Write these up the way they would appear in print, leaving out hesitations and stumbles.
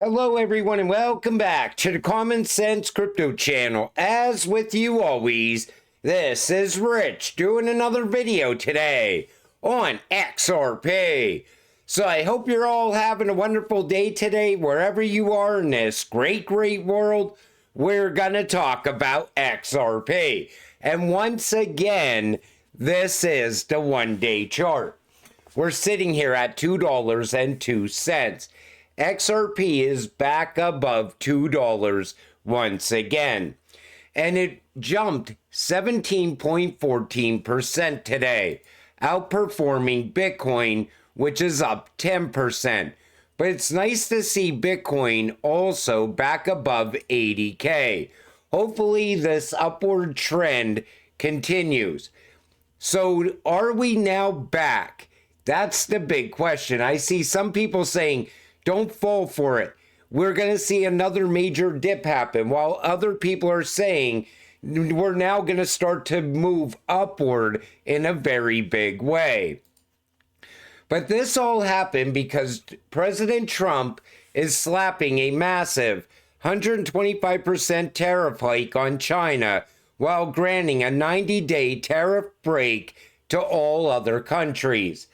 Hello everyone and welcome back to the Common Sense Crypto channel. As with you always, this is Rich doing another video today on XRP. So I hope you're all having a wonderful day today wherever you are in this great world. We're gonna talk about XRP. And once again, this is the one-day chart. We're sitting here at $2.02. XRP is back above $2 once again. And it jumped 17.14% today, outperforming Bitcoin, which is up 10%. But it's nice to see Bitcoin also back above 80K. Hopefully this upward trend continues. So are we now back? That's the big question. I see some people saying, don't fall for it. We're going to see another major dip happen, while other people are saying we're now going to start to move upward in a very big way. But this all happened because President Trump is slapping a massive 125% tariff hike on China while granting a 90-day tariff break to all other countries.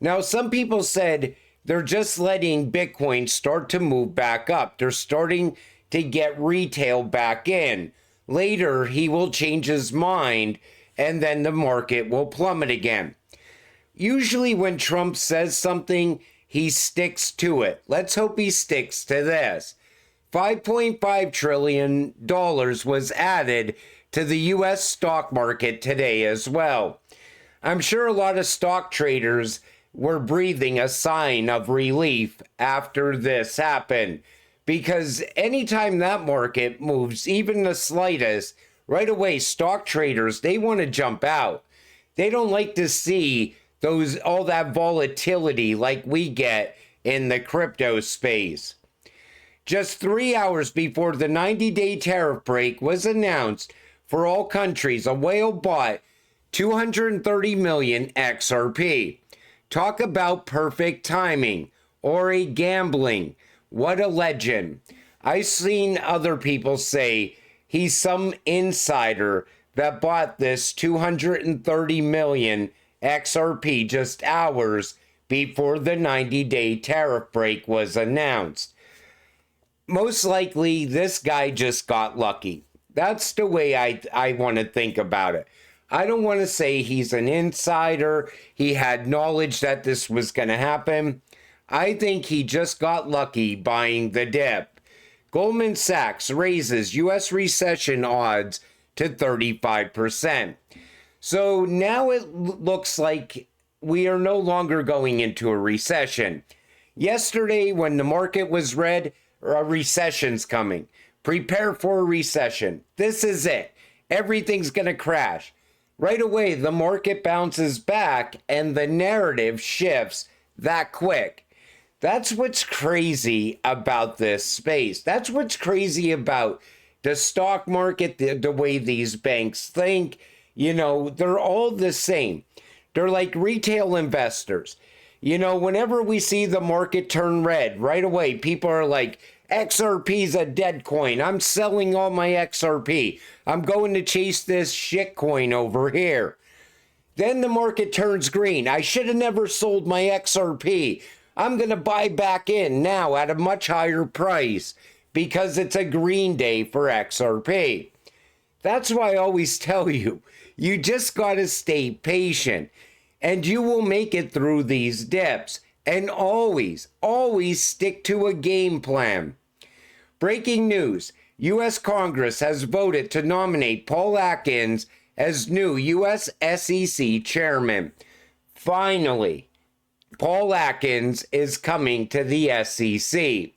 Now, some people said they're just letting Bitcoin start to move back up. They're starting to get retail back in. Later, he will change his mind and then the market will plummet again. Usually when Trump says something, he sticks to it. Let's hope he sticks to this. $5.5 trillion was added to the U.S. stock market today as well. I'm sure a lot of stock traders were breathing a sign of relief after this happened, because anytime that market moves even the slightest, right away stock traders, they want to jump out. They don't like to see all that volatility like we get in the crypto space. Just 3 hours before the 90-day tariff break was announced for all countries, a whale bought 230 million XRP. Talk about perfect timing or a gambling. What a legend. I've seen other people say he's some insider that bought this 230 million XRP just hours before the 90-day tariff break was announced. Most likely, this guy just got lucky. That's the way I want to think about it. I don't want to say he's an insider. He had knowledge that this was going to happen. I think he just got lucky buying the dip. Goldman Sachs raises U.S. recession odds to 35%. So now it looks like we are no longer going into a recession. Yesterday, when the market was red, a recession's coming. Prepare for a recession. This is it. Everything's going to crash. Right away, the market bounces back and the narrative shifts that quick. That's what's crazy about this space. That's what's crazy about the stock market, the way these banks think. You know, they're all the same. They're like retail investors. You know, whenever we see the market turn red, right away, people are like, XRP's a dead coin. I'm selling all my XRP. I'm going to chase this shit coin over here. Then the market turns green. I should have never sold my XRP. I'm going to buy back in now at a much higher price because it's a green day for XRP. That's why I always tell you, you just got to stay patient and you will make it through these dips. And always stick to a game plan. Breaking news, U.S. Congress has voted to nominate Paul Atkins as new U.S. SEC chairman. Finally, Paul Atkins is coming to the SEC.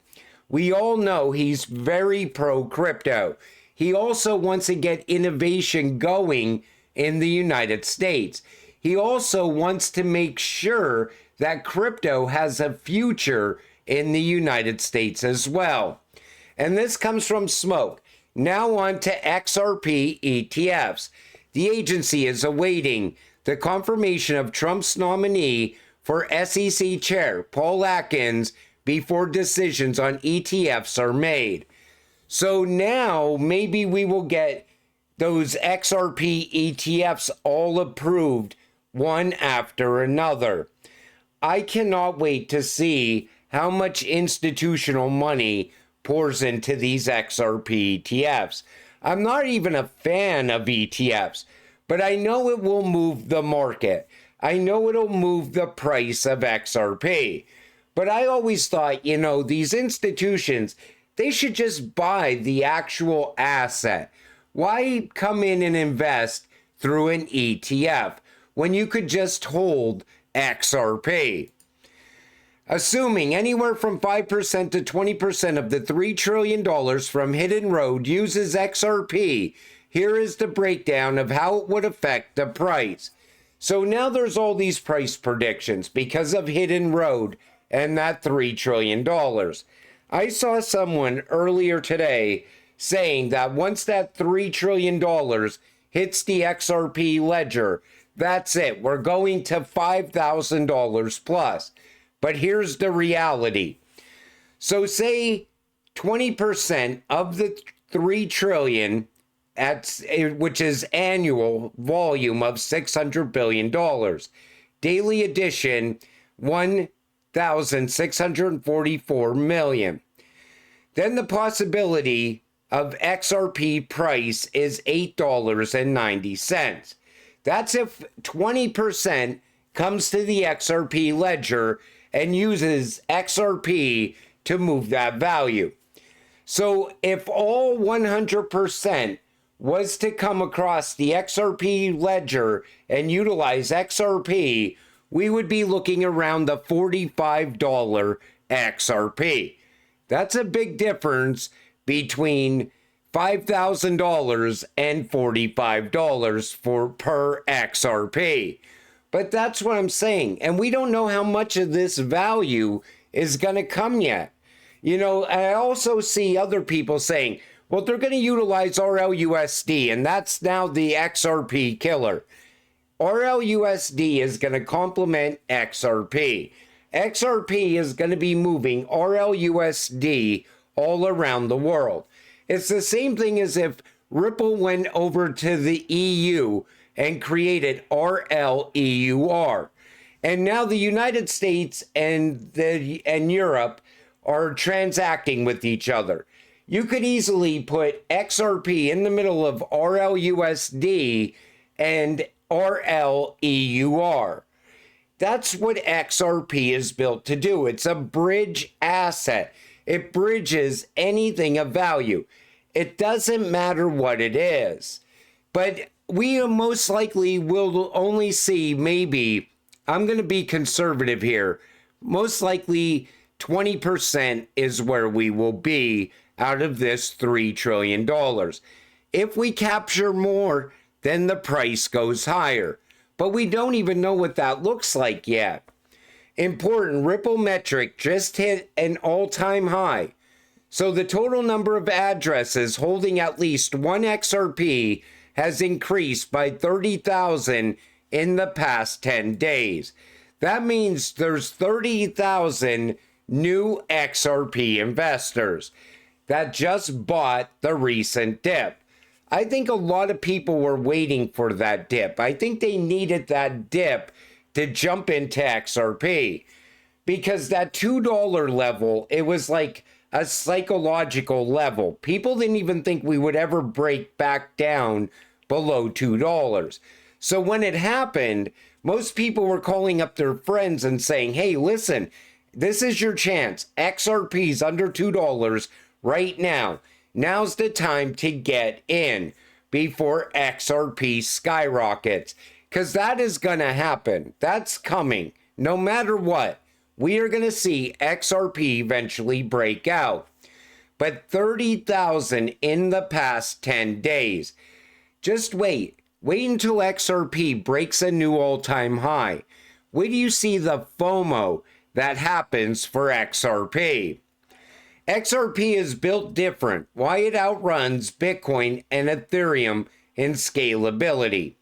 We all know he's very pro-crypto. He also wants to get innovation going in the United States. He also wants to make sure that crypto has a future in the United States as well. And this comes from Smoke. Now on to XRP ETFs. The agency is awaiting the confirmation of Trump's nominee for SEC chair, Paul Atkins, before decisions on ETFs are made. So now maybe we will get those XRP ETFs all approved one after another. I cannot wait to see how much institutional money pours into these XRP ETFs. I'm not even a fan of ETFs, but I know it will move the market. I know it'll move the price of XRP. But I always thought, these institutions, they should just buy the actual asset. Why come in and invest through an ETF when you could just hold XRP? Assuming anywhere from 5% to 20% of the $3 trillion from Hidden Road uses XRP, here is the breakdown of how it would affect the price. So now there's all these price predictions because of Hidden Road and that $3 trillion. I saw someone earlier today saying that once that $3 trillion hits the XRP ledger, that's it. We're going to $5,000 plus. But here's the reality. So say 20% of the $3 trillion, which is annual volume of $600 billion. Daily addition, 1,644 million. Then the possibility of XRP price is $8.90. That's if 20% comes to the XRP ledger and uses XRP to move that value. So if all 100% was to come across the XRP ledger and utilize XRP, we would be looking around the $45 XRP. That's a big difference between $5,000 and $45 per XRP. But that's what I'm saying. And we don't know how much of this value is going to come yet. I also see other people saying, well, they're going to utilize RLUSD, and that's now the XRP killer. RLUSD is going to complement XRP. XRP is going to be moving RLUSD all around the world. It's the same thing as if Ripple went over to the EU and created RLEUR. And now the United States and Europe are transacting with each other. You could easily put XRP in the middle of RLUSD and RLEUR. That's what XRP is built to do. It's a bridge asset. It bridges anything of value. It doesn't matter what it is. But we most likely will only see maybe, I'm going to be conservative here, most likely 20% is where we will be out of this $3 trillion. If we capture more, then the price goes higher. But we don't even know what that looks like yet. Important, Ripple metric just hit an all-time high. So the total number of addresses holding at least one XRP has increased by 30,000 in the past 10 days. That means there's 30,000 new XRP investors that just bought the recent dip. I think a lot of people were waiting for that dip. I think they needed that dip to jump into XRP because that $2 level, it was like a psychological level. People didn't even think we would ever break back down below $2. So when it happened, most people were calling up their friends and saying, hey, listen, this is your chance. XRP's under $2 right now. Now's the time to get in before XRP skyrockets, because that is going to happen. That's coming. No matter what, we are going to see XRP eventually break out. But 30,000 in the past 10 days. Just wait. Wait until XRP breaks a new all-time high. Wait till you see the FOMO that happens for XRP. XRP is built different. Why it outruns Bitcoin and Ethereum in scalability.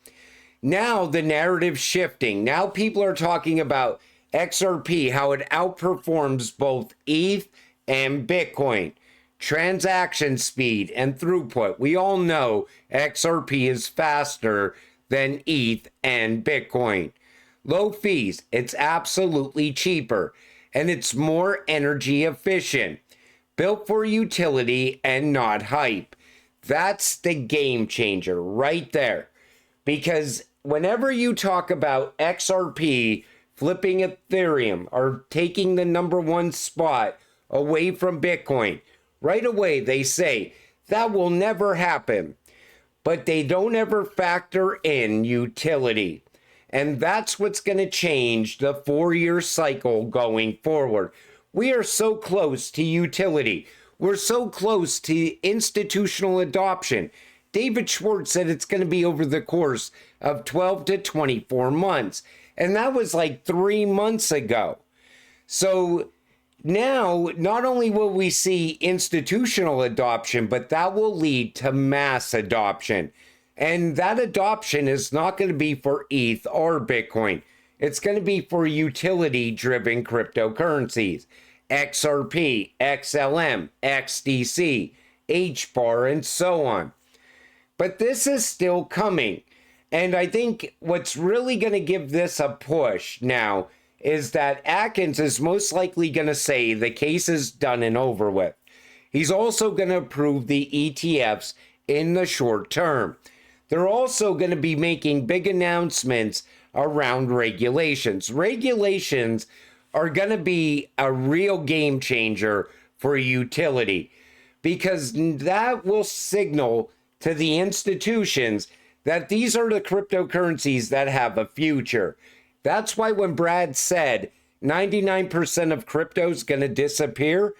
Now the narrative's shifting. Now people are talking about XRP, how it outperforms both ETH and Bitcoin. Transaction speed and throughput. We all know XRP is faster than ETH and Bitcoin. Low fees. It's absolutely cheaper. And it's more energy efficient. Built for utility and not hype. That's the game changer right there. Because whenever you talk about XRP flipping Ethereum or taking the #1 spot away from Bitcoin, right away they say that will never happen. But they don't ever factor in utility. And that's what's going to change the 4-year cycle going forward. We are so close to utility. We're so close to institutional adoption. David Schwartz said it's going to be over the course of 12 to 24 months. And that was like 3 months ago. So now, not only will we see institutional adoption, but that will lead to mass adoption. And that adoption is not going to be for ETH or Bitcoin. It's going to be for utility-driven cryptocurrencies. XRP, XLM, XDC, HBAR, and so on. But this is still coming. And I think what's really going to give this a push now is that Atkins is most likely going to say the case is done and over with. He's also going to approve the ETFs in the short term. They're also going to be making big announcements around regulations. Regulations are going to be a real game changer for utility because that will signal to the institutions that these are the cryptocurrencies that have a future. That's why when Brad said 99% of crypto is going to disappear,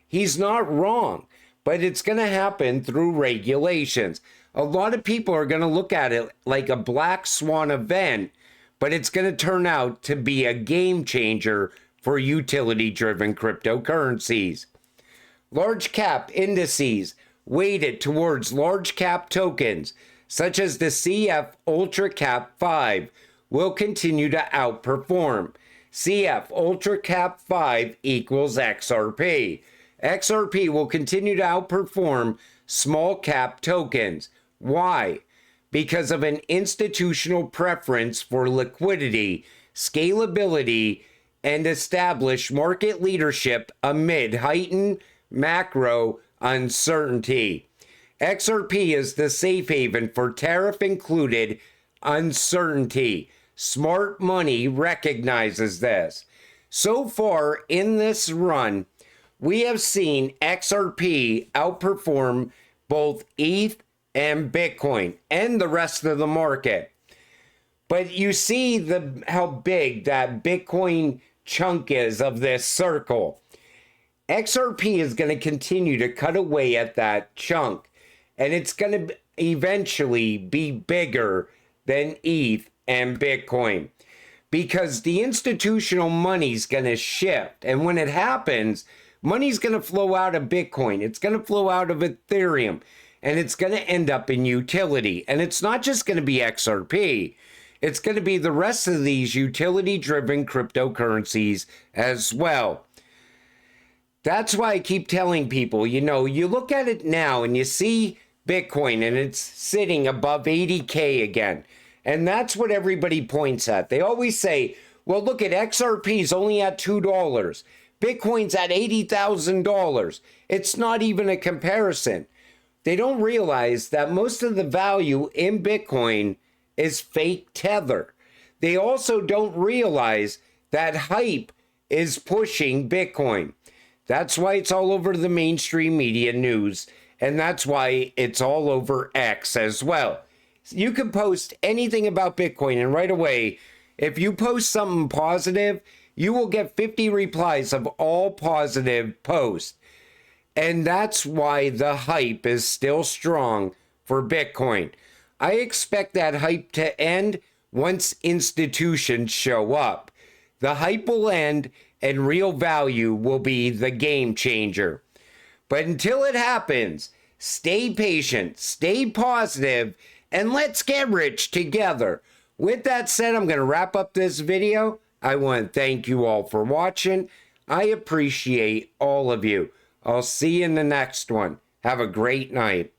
he's not wrong, but it's going to happen through regulations. A lot of people are going to look at it like a black swan event, but it's going to turn out to be a game changer for utility-driven cryptocurrencies. Large cap indices weighted towards large cap tokens, such as the CF Ultra Cap 5, will continue to outperform. CF Ultra Cap 5 equals XRP. XRP will continue to outperform small cap tokens. Why? Because of an institutional preference for liquidity, scalability, and established market leadership amid heightened macro uncertainty. XRP is the safe haven for tariff-included uncertainty. Smart money recognizes this. So far in this run, we have seen XRP outperform both ETH and Bitcoin and the rest of the market. But you see how big that Bitcoin chunk is of this circle. XRP is going to continue to cut away at that chunk, and it's going to eventually be bigger than ETH and Bitcoin because the institutional money's going to shift. And when it happens, money's going to flow out of Bitcoin. It's going to flow out of Ethereum, and it's going to end up in utility. And it's not just going to be XRP. It's going to be the rest of these utility-driven cryptocurrencies as well. That's why I keep telling people, you look at it now and you see Bitcoin and it's sitting above 80K again. And that's what everybody points at. They always say, well, look at XRP's only at $2. Bitcoin's at $80,000. It's not even a comparison. They don't realize that most of the value in Bitcoin is fake tether. They also don't realize that hype is pushing Bitcoin. That's why it's all over the mainstream media news, and that's why it's all over X as well. You can post anything about Bitcoin, and right away, if you post something positive, you will get 50 replies of all positive posts. And that's why the hype is still strong for Bitcoin. I expect that hype to end once institutions show up. The hype will end and real value will be the game changer. But until it happens, stay patient, stay positive, and let's get rich together. With that said, I'm going to wrap up this video. I want to thank you all for watching. I appreciate all of you. I'll see you in the next one. Have a great night.